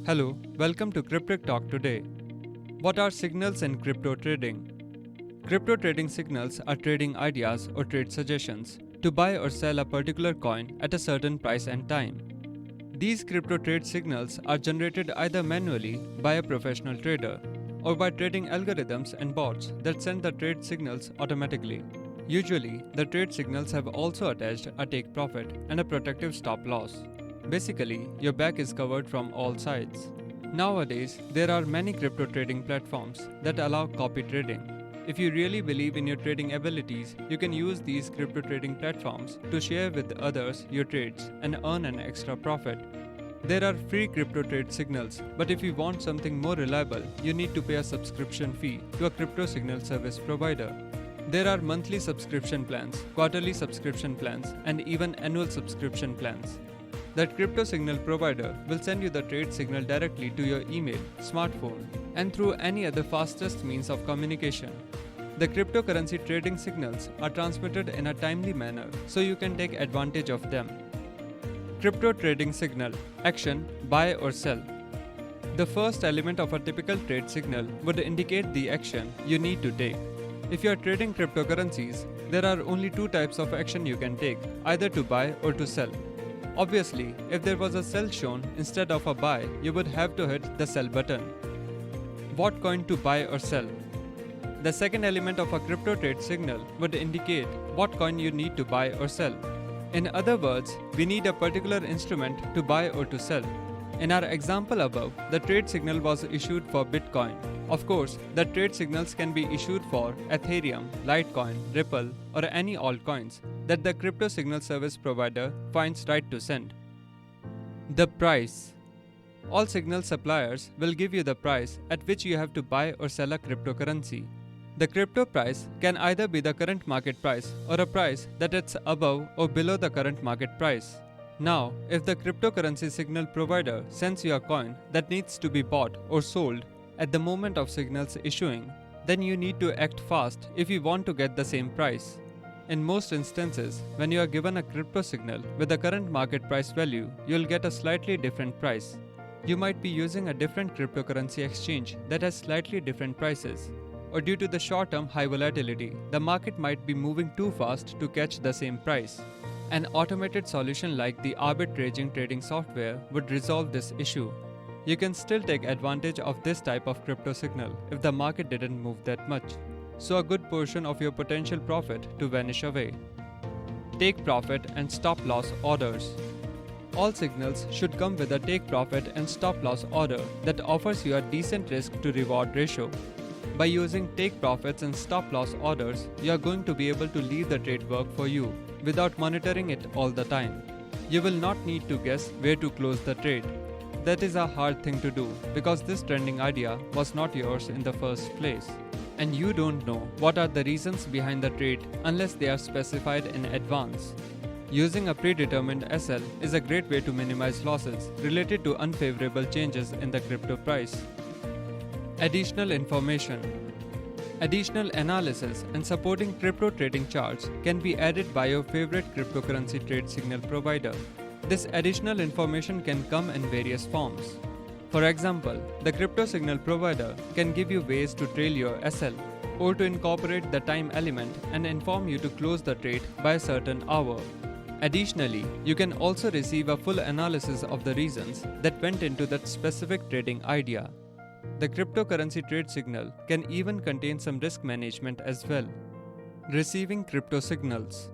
Hello, welcome to Cryptic Talk today. What are signals in crypto trading? Crypto trading signals are trading ideas or trade suggestions to buy or sell a particular coin at a certain price and time. These crypto trade signals are generated either manually by a professional trader or by trading algorithms and bots that send the trade signals automatically. Usually, the trade signals have also attached a take profit and a protective stop loss. Basically, your back is covered from all sides. Nowadays, there are many crypto trading platforms that allow copy trading. If you really believe in your trading abilities, you can use these crypto trading platforms to share with others your trades and earn an extra profit. There are free crypto trade signals, but if you want something more reliable, you need to pay a subscription fee to a crypto signal service provider. There are monthly subscription plans, quarterly subscription plans, and even annual subscription plans. That crypto signal provider will send you the trade signal directly to your email, smartphone, and through any other fastest means of communication. The cryptocurrency trading signals are transmitted in a timely manner so you can take advantage of them. Crypto trading signal: action, buy or sell. The first element of a typical trade signal would indicate the action you need to take. If you are trading cryptocurrencies, there are only two types of action you can take, either to buy or to sell. Obviously, if there was a sell shown instead of a buy, you would have to hit the sell button. What coin to buy or sell? The second element of a crypto trade signal would indicate what coin you need to buy or sell. In other words, we need a particular instrument to buy or to sell. In our example above, the trade signal was issued for Bitcoin. Of course, the trade signals can be issued for Ethereum, Litecoin, Ripple, or any altcoins that the crypto signal service provider finds right to send. The price. All signal suppliers will give you the price at which you have to buy or sell a cryptocurrency. The crypto price can either be the current market price or a price that is above or below the current market price. Now, if the cryptocurrency signal provider sends you a coin that needs to be bought or sold at the moment of signals issuing, then you need to act fast if you want to get the same price. In most instances, when you are given a crypto signal with the current market price value, you'll get a slightly different price. You might be using a different cryptocurrency exchange that has slightly different prices. Or due to the short-term high volatility, the market might be moving too fast to catch the same price. An automated solution like the arbitraging trading software would resolve this issue. You can still take advantage of this type of crypto signal if the market didn't move that much, so a good portion of your potential profit to vanish away. Take profit and stop loss orders. All signals should come with a take profit and stop loss order that offers you a decent risk to reward ratio. By using take profits and stop loss orders, you are going to be able to leave the trade work for you without monitoring it all the time. You will not need to guess where to close the trade. That is a hard thing to do because this trending idea was not yours in the first place. And you don't know what are the reasons behind the trade unless they are specified in advance. Using a predetermined SL is a great way to minimize losses related to unfavorable changes in the crypto price. Additional information. Additional analysis and supporting crypto trading charts can be added by your favorite cryptocurrency trade signal provider. This additional information can come in various forms. For example, the crypto signal provider can give you ways to trail your SL or to incorporate the time element and inform you to close the trade by a certain hour. Additionally, you can also receive a full analysis of the reasons that went into that specific trading idea. The cryptocurrency trade signal can even contain some risk management as well. Receiving crypto signals.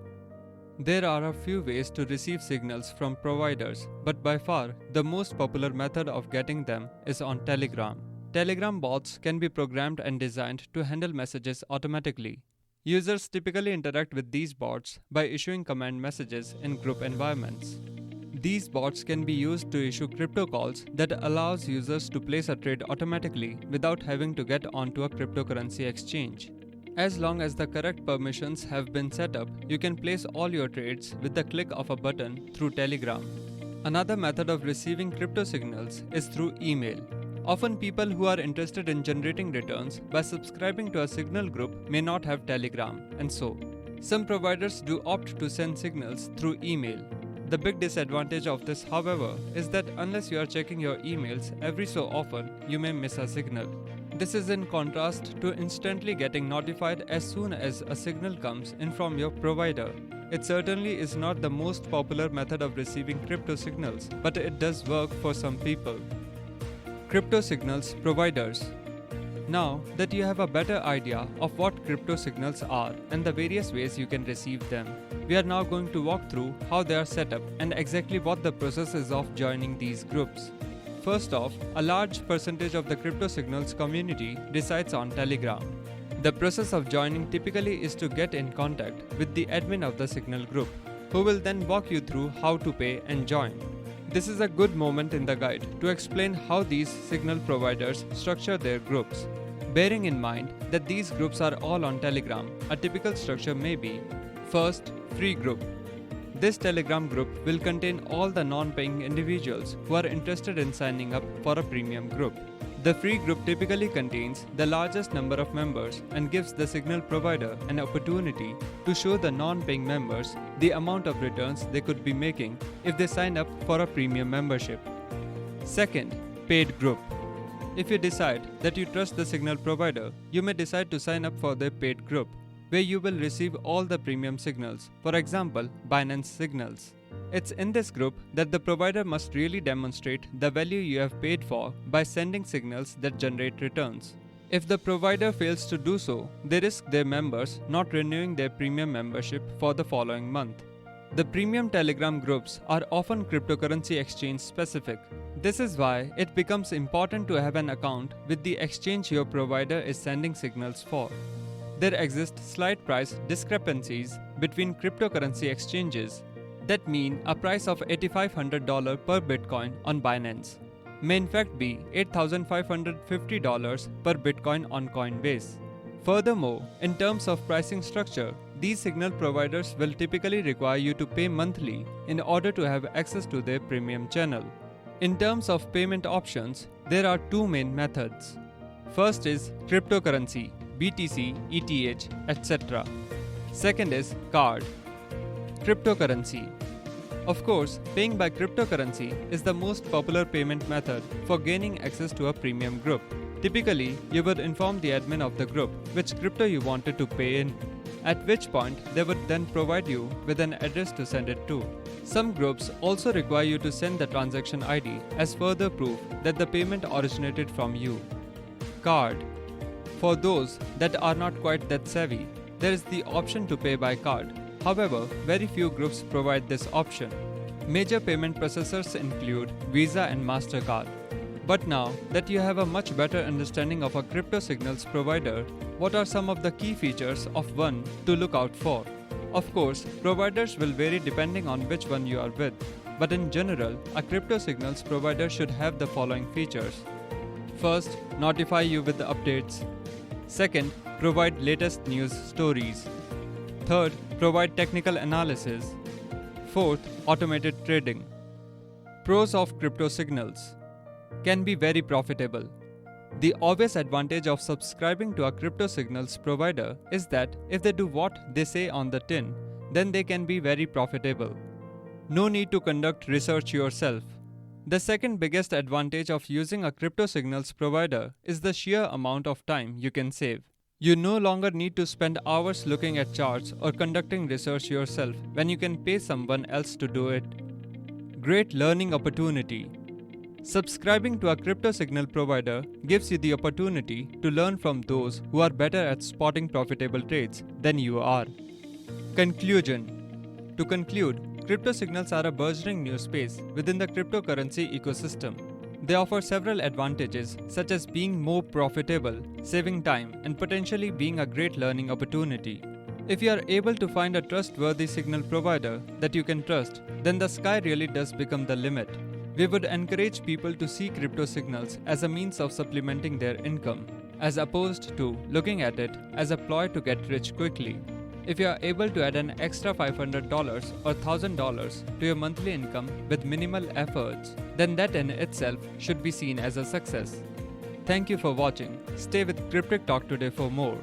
There are a few ways to receive signals from providers, but by far the most popular method of getting them is on Telegram. Telegram bots can be programmed and designed to handle messages automatically. Users typically interact with these bots by issuing command messages in group environments. These bots can be used to issue crypto calls that allows users to place a trade automatically without having to get onto a cryptocurrency exchange. As long as the correct permissions have been set up, you can place all your trades with the click of a button through Telegram. Another method of receiving crypto signals is through email. Often people who are interested in generating returns by subscribing to a signal group may not have Telegram, and so some providers do opt to send signals through email. The big disadvantage of this, however, is that unless you are checking your emails every so often, you may miss a signal. This is in contrast to instantly getting notified as soon as a signal comes in from your provider. It certainly is not the most popular method of receiving crypto signals, but it does work for some people. Crypto signals providers. Now that you have a better idea of what crypto signals are and the various ways you can receive them, we are now going to walk through how they are set up and exactly what the process is of joining these groups. First off, a large percentage of the crypto signals community resides on Telegram. The process of joining typically is to get in contact with the admin of the signal group, who will then walk you through how to pay and join. This is a good moment in the guide to explain how these signal providers structure their groups. Bearing in mind that these groups are all on Telegram, a typical structure may be: first, free group. This Telegram group will contain all the non-paying individuals who are interested in signing up for a premium group. The free group typically contains the largest number of members and gives the signal provider an opportunity to show the non-paying members the amount of returns they could be making if they sign up for a premium membership. Second, paid group. If you decide that you trust the signal provider, you may decide to sign up for their paid group, where you will receive all the premium signals, for example, Binance signals. It's in this group that the provider must really demonstrate the value you have paid for by sending signals that generate returns. If the provider fails to do so, they risk their members not renewing their premium membership for the following month. The premium Telegram groups are often cryptocurrency exchange specific. This is why it becomes important to have an account with the exchange your provider is sending signals for. There exist slight price discrepancies between cryptocurrency exchanges that mean a price of $8,500 per Bitcoin on Binance may in fact be $8,550 per Bitcoin on Coinbase. Furthermore, in terms of pricing structure, these signal providers will typically require you to pay monthly in order to have access to their premium channel. In terms of payment options, there are two main methods. First is cryptocurrency, BTC, ETH, etc. Second is card. Cryptocurrency. Of course, paying by cryptocurrency is the most popular payment method for gaining access to a premium group. Typically, you would inform the admin of the group which crypto you wanted to pay in, at which point they would then provide you with an address to send it to. Some groups also require you to send the transaction ID as further proof that the payment originated from you. Card. For those that are not quite that savvy, there is the option to pay by card. However, very few groups provide this option. Major payment processors include Visa and MasterCard. But now that you have a much better understanding of a crypto signals provider, what are some of the key features of one to look out for? Of course, providers will vary depending on which one you are with, but in general, a crypto signals provider should have the following features. First, notify you with the updates. Second, provide latest news stories. Third, provide technical analysis. Fourth, automated trading. Pros of crypto signals: can be very profitable. The obvious advantage of subscribing to a crypto signals provider is that if they do what they say on the tin, then they can be very profitable. No need to conduct research yourself. The second biggest advantage of using a crypto signals provider is the sheer amount of time you can save. You no longer need to spend hours looking at charts or conducting research yourself when you can pay someone else to do it. Great learning opportunity. Subscribing to a crypto signal provider gives you the opportunity to learn from those who are better at spotting profitable trades than you are. Conclusion. To conclude, crypto signals are a burgeoning new space within the cryptocurrency ecosystem. They offer several advantages such as being more profitable, saving time, and potentially being a great learning opportunity. If you are able to find a trustworthy signal provider that you can trust, then the sky really does become the limit. We would encourage people to see crypto signals as a means of supplementing their income, as opposed to looking at it as a ploy to get rich quickly. If you are able to add an extra $500 or $1,000 to your monthly income with minimal efforts, then that in itself should be seen as a success. Thank you for watching. Stay with Cryptic Talk Today for more.